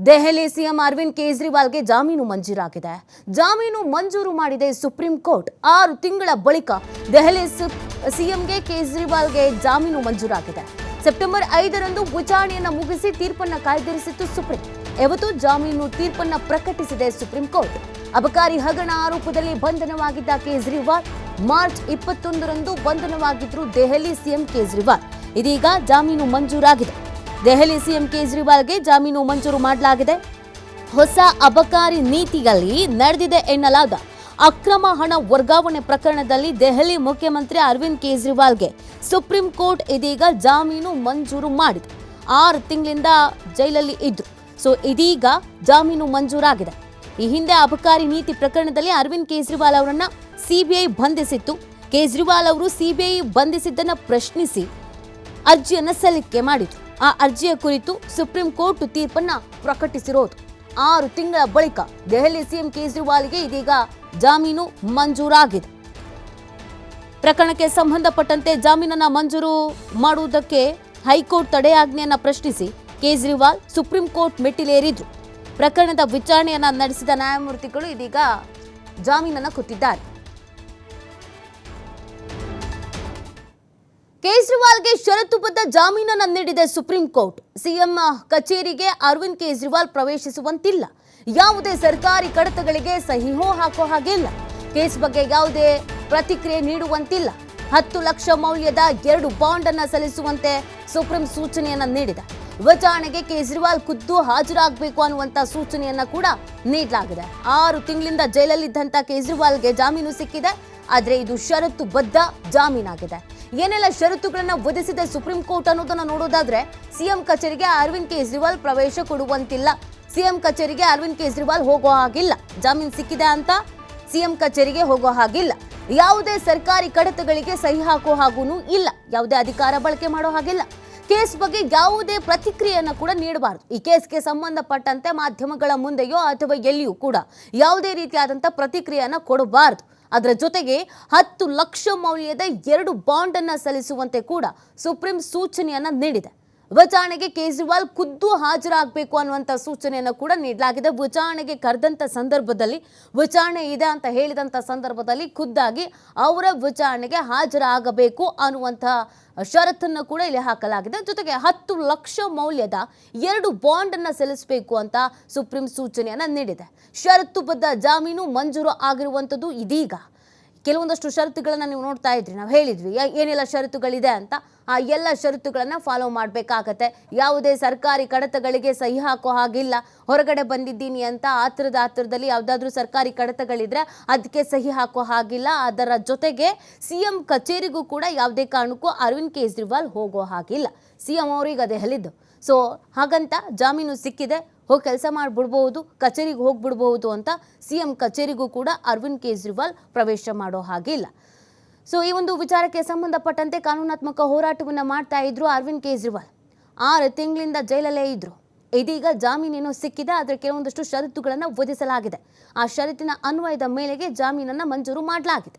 Delhi CM Arvind ಕೇಜ್ರಿವಾಲ್ಗೆ ಜಾಮೀನು ಮಂಜೂರಾಗಿದೆ. ಜಾಮೀನು ಮಂಜೂರು ಮಾಡಿದೆ ಸುಪ್ರೀಂ ಕೋರ್ಟ್. 6 ತಿಂಗಳ ಬಳಿಕ ದೆಹಲಿ ಸಿಎಂಗೆ ಕೇಜ್ರಿವಾಲ್ಗೆ ಜಾಮೀನು ಮಂಜೂರಾಗಿದೆ. ಸೆಪ್ಟೆಂಬರ್ 5ರಂದು ವಿಚಾರಣೆಯನ್ನು ಮುಗಿಸಿ ತೀರ್ಪನ್ನು ಕಾಯ್ದಿರಿಸಿತ್ತು ಸುಪ್ರೀಂ. ಇವತ್ತು ಜಾಮೀನು ತೀರ್ಪನ್ನು ಪ್ರಕಟಿಸಿದೆ ಸುಪ್ರೀಂ ಕೋರ್ಟ್. ಅಬಕಾರಿ ಹಗರಣ ಆರೋಪದಲ್ಲಿ ಬಂಧನವಾಗಿದ್ದ ಕೇಜ್ರಿವಾಲ್ ಮಾರ್ಚ್ 21ರಂದು ಬಂಧನವಾಗಿದ್ರು ದೆಹಲಿ ಸಿಎಂ ಕೇಜ್ರಿವಾಲ್. ಇದೀಗ ಜಾಮೀನು ಮಂಜೂರಾಗಿದೆ. ದೆಹಲಿ ಸಿಎಂ ಕೇಜ್ರಿವಾಲ್ಗೆ ಜಾಮೀನು ಮಂಜೂರು ಮಾಡಲಾಗಿದೆ. ಹೊಸ ಅಬಕಾರಿ ನೀತಿಯಲ್ಲಿ ನಡೆದಿದೆ ಎನ್ನಲಾದ ಅಕ್ರಮ ಹಣ ವರ್ಗಾವಣೆ ಪ್ರಕರಣದಲ್ಲಿ ದೆಹಲಿ ಮುಖ್ಯಮಂತ್ರಿ ಅರವಿಂದ್ ಕೇಜ್ರಿವಾಲ್ಗೆ ಸುಪ್ರೀಂ ಕೋರ್ಟ್ ಇದೀಗ ಜಾಮೀನು ಮಂಜೂರು ಮಾಡಿದೆ. 6 ತಿಂಗಳಿಂದ ಜೈಲಲ್ಲಿ ಇದ್ರು. ಇದೀಗ ಜಾಮೀನು ಮಂಜೂರಾಗಿದೆ. ಈ ಹಿಂದೆ ಅಬಕಾರಿ ನೀತಿ ಪ್ರಕರಣದಲ್ಲಿ ಅರವಿಂದ್ ಕೇಜ್ರಿವಾಲ್ ಅವರನ್ನ ಸಿಬಿಐ ಬಂಧಿಸಿತ್ತು. ಕೇಜ್ರಿವಾಲ್ ಅವರು ಸಿಬಿಐ ಬಂಧಿಸಿದ್ದನ್ನು ಪ್ರಶ್ನಿಸಿ ಅರ್ಜಿಯನ್ನು ಸಲ್ಲಿಕೆ ಮಾಡಿದ್ರು. ಆ ಅರ್ಜಿಯ ಕುರಿತು ಸುಪ್ರೀಂ ಕೋರ್ಟ್ ತೀರ್ಪನ್ನ ಪ್ರಕಟಿಸಿರೋದು. 6 ತಿಂಗಳ ಬಳಿಕ ದೆಹಲಿ ಸಿಎಂ ಕೇಜ್ರಿವಾಲ್ಗೆ ಇದೀಗ ಜಾಮೀನು ಮಂಜೂರಾಗಿದೆ. ಪ್ರಕರಣಕ್ಕೆ ಸಂಬಂಧಪಟ್ಟಂತೆ ಜಾಮೀನನ್ನ ಮಂಜೂರು ಮಾಡುವುದಕ್ಕೆ ಹೈಕೋರ್ಟ್ ತಡೆಯಾಜ್ಞೆಯನ್ನ ಪ್ರಶ್ನಿಸಿ ಕೇಜ್ರಿವಾಲ್ ಸುಪ್ರೀಂ ಕೋರ್ಟ್ ಮೆಟ್ಟಿಲೇರಿದ್ರು. ಪ್ರಕರಣದ ವಿಚಾರಣೆಯನ್ನ ನಡೆಸಿದ ನ್ಯಾಯಮೂರ್ತಿಗಳು ಇದೀಗ ಜಾಮೀನನ್ನ ಕೊಟ್ಟಿದ್ದಾರೆ. ಕೇಜ್ರಿವಾಲ್ಗೆ ಷರತ್ತುಬದ್ಧ ಜಾಮೀನನ್ನು ನೀಡಿದೆ ಸುಪ್ರೀಂ ಕೋರ್ಟ್. ಸಿಎಂ ಕಚೇರಿಗೆ ಅರವಿಂದ್ ಕೇಜ್ರಿವಾಲ್ ಪ್ರವೇಶಿಸುವಂತಿಲ್ಲ. ಯಾವುದೇ ಸರ್ಕಾರಿ ಕಡತಗಳಿಗೆ ಸಹಿ ಹಾಕೋ ಹಾಗಿಲ್ಲ. ಕೇಸ್ ಬಗ್ಗೆ ಯಾವುದೇ ಪ್ರತಿಕ್ರಿಯೆ ನೀಡುವಂತಿಲ್ಲ. 10 ಲಕ್ಷ ಮೌಲ್ಯದ 2 ಬಾಂಡ್ ಅನ್ನು ಸಲ್ಲಿಸುವಂತೆ ಸುಪ್ರೀಂ ಸೂಚನೆಯನ್ನ ನೀಡಿದೆ. ವಿಚಾರಣೆಗೆ ಕೇಜ್ರಿವಾಲ್ ಖುದ್ದು ಹಾಜರಾಗಬೇಕು ಅನ್ನುವಂತ ಸೂಚನೆಯನ್ನ ಕೂಡ ನೀಡಲಾಗಿದೆ. 6 ತಿಂಗಳಿಂದ ಜೈಲಲ್ಲಿದ್ದಂತ ಕೇಜ್ರಿವಾಲ್ಗೆ ಜಾಮೀನು ಸಿಕ್ಕಿದೆ. ಆದ್ರೆ ಇದು ಷರತ್ತುಬದ್ಧ ಜಾಮೀನಾಗಿದೆ. ಏನೆಲ್ಲ ಷರತ್ತುಗಳನ್ನ ವಿಧಿಸಿದೆ ಸುಪ್ರೀಂ ಕೋರ್ಟ್ ಅನ್ನೋದನ್ನ ನೋಡೋದಾದ್ರೆ, ಸಿಎಂ ಕಚೇರಿಗೆ ಅರವಿಂದ್ ಕೇಜ್ರಿವಾಲ್ ಪ್ರವೇಶ ಕೊಡುವಂತಿಲ್ಲ. ಸಿಎಂ ಕಚೇರಿಗೆ ಅರವಿಂದ್ ಕೇಜ್ರಿವಾಲ್ ಹೋಗೋ ಹಾಗಿಲ್ಲ. ಜಾಮೀನು ಸಿಕ್ಕಿದೆ ಅಂತ ಸಿಎಂ ಕಚೇರಿಗೆ ಹೋಗೋ ಹಾಗಿಲ್ಲ. ಯಾವುದೇ ಸರ್ಕಾರಿ ಕಡತಗಳಿಗೆ ಸಹಿ ಹಾಕೋ ಹಾಗೂ ಇಲ್ಲ. ಯಾವುದೇ ಅಧಿಕಾರ ಬಳಕೆ ಮಾಡೋ ಹಾಗಿಲ್ಲ. ಕೇಸ್ ಬಗ್ಗೆ ಯಾವುದೇ ಪ್ರತಿಕ್ರಿಯೆಯನ್ನು ಕೂಡ ನೀಡಬಾರದು. ಈ ಕೇಸ್ಗೆ ಸಂಬಂಧಪಟ್ಟಂತೆ ಮಾಧ್ಯಮಗಳ ಮುಂದೆಯೋ ಅಥವಾ ಎಲ್ಲಿಯೂ ಕೂಡ ಯಾವುದೇ ರೀತಿಯಾದಂಥ ಪ್ರತಿಕ್ರಿಯೆಯನ್ನು ಕೊಡಬಾರದು. ಅದರ ಜೊತೆಗೆ 10 ಲಕ್ಷ ಮೌಲ್ಯದ 2 ಬಾಂಡ್ ಅನ್ನು ಸಲ್ಲಿಸುವಂತೆ ಕೂಡ ಸುಪ್ರೀಂ ಸೂಚನೆಯನ್ನ ನೀಡಿದೆ. ವಿಚಾರಣೆಗೆ ಕೇಜ್ರಿವಾಲ್ ಖುದ್ದು ಹಾಜರಾಗಬೇಕು ಅನ್ನುವಂಥ ಸೂಚನೆಯನ್ನು ಕೂಡ ನೀಡಲಾಗಿದೆ. ವಿಚಾರಣೆಗೆ ಕರೆದಂಥ ಸಂದರ್ಭದಲ್ಲಿ, ವಿಚಾರಣೆ ಇದೆ ಅಂತ ಹೇಳಿದಂಥ ಸಂದರ್ಭದಲ್ಲಿ ಖುದ್ದಾಗಿ ಅವರ ವಿಚಾರಣೆಗೆ ಹಾಜರಾಗಬೇಕು ಅನ್ನುವಂಥ ಷರತ್ತನ್ನು ಕೂಡ ಇಲ್ಲಿ ಹಾಕಲಾಗಿದೆ. ಜೊತೆಗೆ 10 ಲಕ್ಷ ಮೌಲ್ಯದ 2 ಬಾಂಡ್ ಅನ್ನು ಸಲ್ಲಿಸಬೇಕು ಅಂತ ಸುಪ್ರೀಂ ಸೂಚನೆಯನ್ನ ನೀಡಿದೆ. ಷರತ್ತುಬದ್ಧ ಜಾಮೀನು ಮಂಜೂರು ಆಗಿರುವಂಥದ್ದು ಇದೀಗ. ಕೆಲವೊಂದಷ್ಟು ಷರತ್ತುಗಳನ್ನು ನೀವು ನೋಡ್ತಾ ಇದ್ರಿ, ನಾವು ಹೇಳಿದ್ವಿ ಏನೆಲ್ಲ ಷರತ್ತುಗಳಿದೆ ಅಂತ. ಆ ಎಲ್ಲ ಷರತ್ತುಗಳನ್ನು ಫಾಲೋ ಮಾಡಬೇಕಾಗತ್ತೆ. ಯಾವುದೇ ಸರ್ಕಾರಿ ಕಡತಗಳಿಗೆ ಸಹಿ ಹಾಕೋ ಹಾಗಿಲ್ಲ. ಹೊರಗಡೆ ಬಂದಿದ್ದೀನಿ ಅಂತ ಆತರದಲ್ಲಿ ಯಾವುದಾದ್ರೂ ಸರ್ಕಾರಿ ಕಡತಗಳಿದ್ರೆ ಅದಕ್ಕೆ ಸಹಿ ಹಾಕೋ ಹಾಗಿಲ್ಲ. ಅದರ ಜೊತೆಗೆ ಸಿಎಂ ಕಚೇರಿಗೂ ಕೂಡ ಯಾವುದೇ ಕಾರಣಕ್ಕೂ ಅರವಿಂದ್ ಕೇಜ್ರಿವಾಲ್ ಹೋಗೋ ಹಾಗಿಲ್ಲ. ಸಿಎಂ ಅವರೀಗ ದೆಹಲಿದ್ದು. ಹಾಗಂತ ಜಾಮೀನು ಸಿಕ್ಕಿದೆ, ಹೋಗಿ ಕೆಲಸ ಮಾಡಿಬಿಡ್ಬಹುದು, ಕಚೇರಿಗೆ ಹೋಗ್ಬಿಡ್ಬಹುದು ಅಂತ ಸಿಎಂ ಕಚೇರಿಗೂ ಕೂಡ ಅರವಿಂದ್ ಕೇಜ್ರಿವಾಲ್ ಪ್ರವೇಶ ಮಾಡೋ ಹಾಗಿಲ್ಲ. ಈ ಒಂದು ವಿಚಾರಕ್ಕೆ ಸಂಬಂಧಪಟ್ಟಂತೆ ಕಾನೂನಾತ್ಮಕ ಹೋರಾಟವನ್ನು ಮಾಡ್ತಾ ಇದ್ರು ಅರವಿಂದ್ ಕೇಜ್ರಿವಾಲ್. 6 ತಿಂಗಳಿಂದ ಜೈಲಲ್ಲೇ ಇದ್ರು. ಇದೀಗ ಜಾಮೀನೇನೋ ಸಿಕ್ಕಿದೆ. ಆದರೆ ಕೆಲವೊಂದಷ್ಟು ಷರತ್ತುಗಳನ್ನು ವಿಧಿಸಲಾಗಿದೆ. ಆ ಷರತ್ತಿನ ಅನ್ವಯದ ಮೇಲೆಗೆ ಜಾಮೀನನ್ನು ಮಂಜೂರು ಮಾಡಲಾಗಿದೆ.